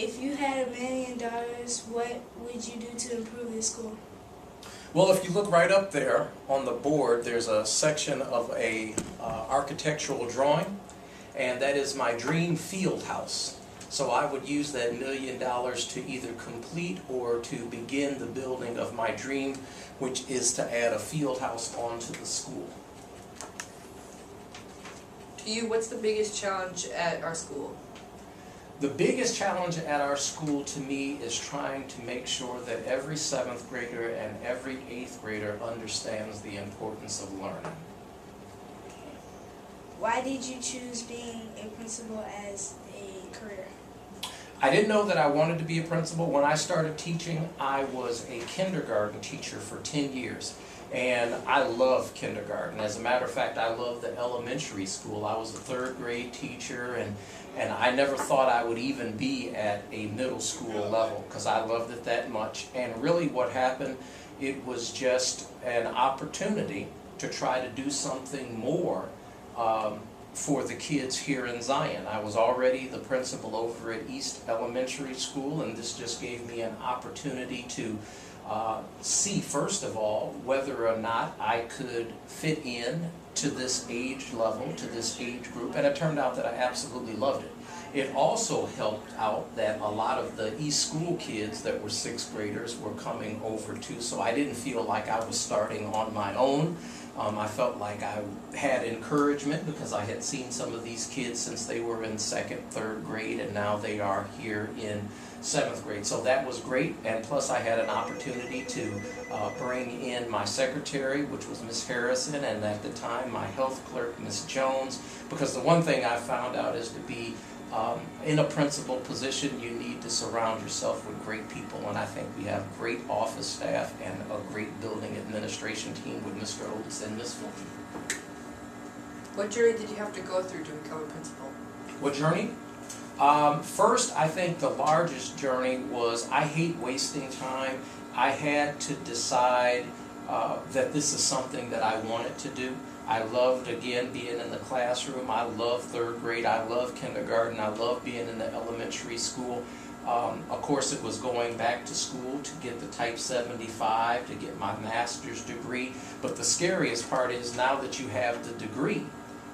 If you had $1,000,000, what would you do to improve the school? Well, if you look right up there on the board, there's a section of a architectural drawing, and that is my dream field house. So I would use that $1,000,000 to either complete or to begin the building of my dream, which is to add a field house onto the school. To you, what's the biggest challenge at our school? The biggest challenge at our school to me is trying to make sure that every 7th grader and every 8th grader understands the importance of learning. Why did you choose being a principal as a career? I didn't know that I wanted to be a principal. When I started teaching, I was a kindergarten teacher for 10 years. And I love kindergarten. As a matter of fact, I love the elementary school. I was a 3rd grade teacher, and I never thought I would even be at a middle school level because I loved it that much. And really what happened, it was just an opportunity to try to do something more for the kids here in Zion. I was already the principal over at East Elementary School, and this just gave me an opportunity to see, first of all, whether or not I could fit in to this age level, to this age group, and it turned out that I absolutely loved it. It also helped out that a lot of the East School kids that were 6th graders were coming over too, so I didn't feel like I was starting on my own. I felt like I had encouragement because I had seen some of these kids since they were in 2nd, 3rd grade, and now they are here in 7th grade. So that was great, and plus I had an opportunity to bring in my secretary, which was Miss Harrison, and at the time my health clerk, Miss Jones, because the one thing I found out is to be in a principal position, you need to surround yourself with great people, and I think we have great office staff and a great building administration team with Mr. Oates and Miss Fulton. What journey did you have to go through to become a principal? What journey? First, I think the largest journey was I hate wasting time. I had to decide that this is something that I wanted to do. I loved, again, being in the classroom. I love 3rd grade. I love kindergarten. I love being in the elementary school. Of course, it was going back to school to get the Type 75, to get my master's degree. But the scariest part is now that you have the degree,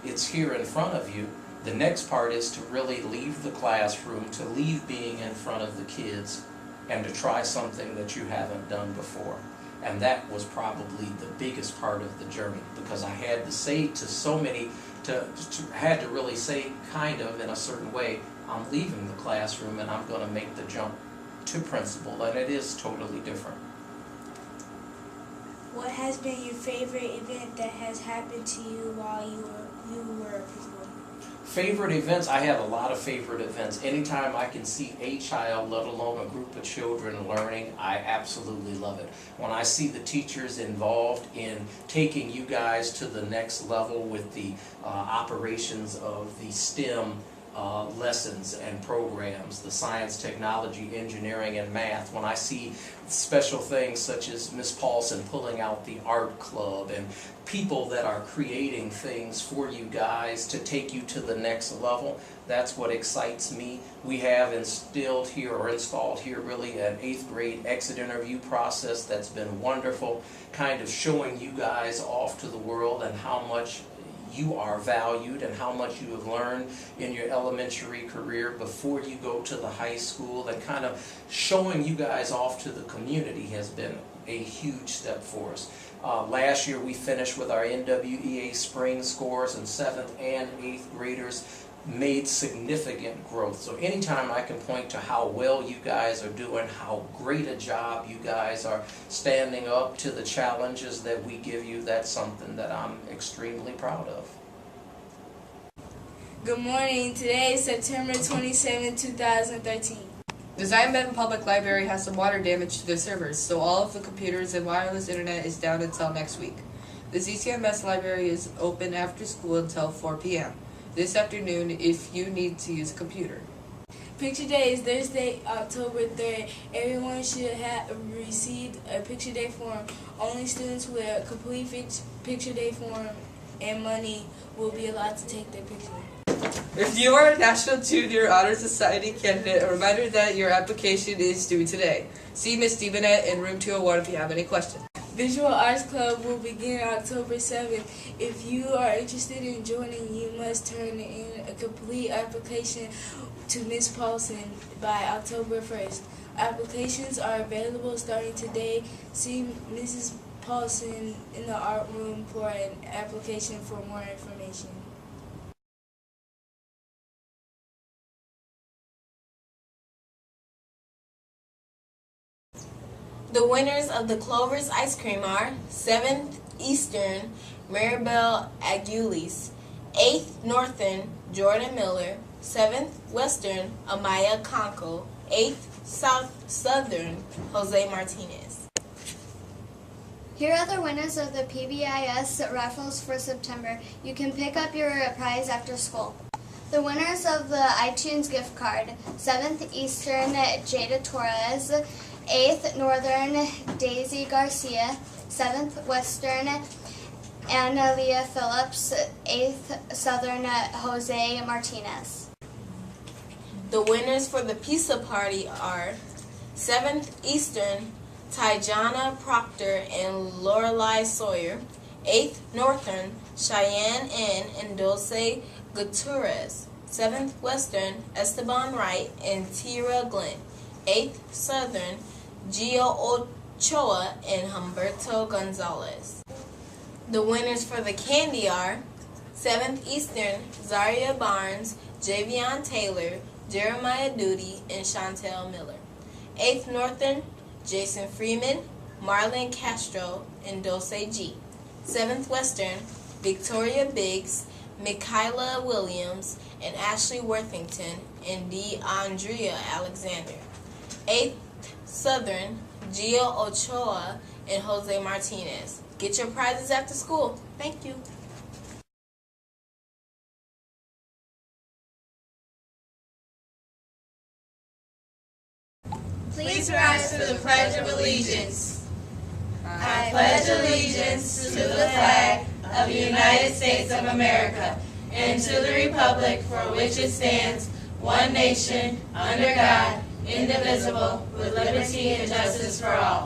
it's here in front of you. The next part is to really leave the classroom, to leave being in front of the kids, and to try something that you haven't done before. And that was probably the biggest part of the journey, because I had to say to so many, had to really say kind of in a certain way, I'm leaving the classroom and I'm going to make the jump to principal, and it is totally different. What has been your favorite event that has happened to you while you were a principal? Favorite events, I have a lot of favorite events. Anytime I can see a child, let alone a group of children learning, I absolutely love it. When I see the teachers involved in taking you guys to the next level with the operations of the STEM lessons and programs, the science, technology, engineering, and math, when I see special things such as Miss Paulson pulling out the art club and people that are creating things for you guys to take you to the next level, that's what excites me. We have instilled here, or installed here really, an 8th grade exit interview process that's been wonderful, kind of showing you guys off to the world and how much you are valued and how much you have learned in your elementary career before you go to the high school, and kind of showing you guys off to the community has been a huge step for us. Last year we finished with our NWEA spring scores, and 7th and 8th graders made significant growth. So anytime I can point to how well you guys are doing, how great a job you guys are standing up to the challenges that we give you, that's something that I'm extremely proud of. Good morning. Today is September 27, 2013. The Zion Benton Public Library has some water damage to their servers, so all of the computers and wireless internet is down until next week. The ZCMS library is open after school until 4 p.m. this afternoon if you need to use a computer. Picture Day is Thursday, October 3rd. Everyone should have received a Picture Day form. Only students with complete Picture Day form and money will be allowed to take their picture. If you are a National Junior Honor Society candidate, a reminder that your application is due today. See Ms. DeBonnet in room 201 if you have any questions. Visual Arts Club will begin October 7th. If you are interested in joining, you must turn in a complete application to Ms. Paulson by October 1st. Applications are available starting today. See Mrs. Paulson in the art room for an application for more information. The winners of the Clover's Ice Cream are 7th Eastern, Maribel Aguilis, 8th Northern, Jordan Miller, 7th Western, Amaya Conco, 8th Southern, Jose Martinez. Here are the winners of the PBIS raffles for September. You can pick up your prize after school. The winners of the iTunes gift card: 7th Eastern, Jada Torres, 8th Northern, Daisy Garcia, 7th Western, Analia Phillips, 8th Southern, Jose Martinez. The winners for the pizza party are 7th Eastern, Tyjana Proctor and Lorelei Sawyer, 8th Northern, Cheyenne N. and Dulce Gutierrez, 7th Western, Esteban Wright and Tira Glenn, 8th Southern, Gio Ochoa and Humberto Gonzalez. The winners for the candy are 7th Eastern, Zaria Barnes, Javion Taylor, Jeremiah Duty, and Chantel Miller. 8th Northern, Jason Freeman, Marlon Castro, and Dulce G. 7th Western, Victoria Biggs, Mikayla Williams, and Ashley Worthington, and DeAndrea Alexander. 8th Southern, Gio Ochoa, and Jose Martinez. Get your prizes after school. Thank you. Please rise to the Pledge of Allegiance. I pledge allegiance to the flag of the United States of America and to the republic for which it stands, one nation, under God, indivisible, with liberty and justice for all.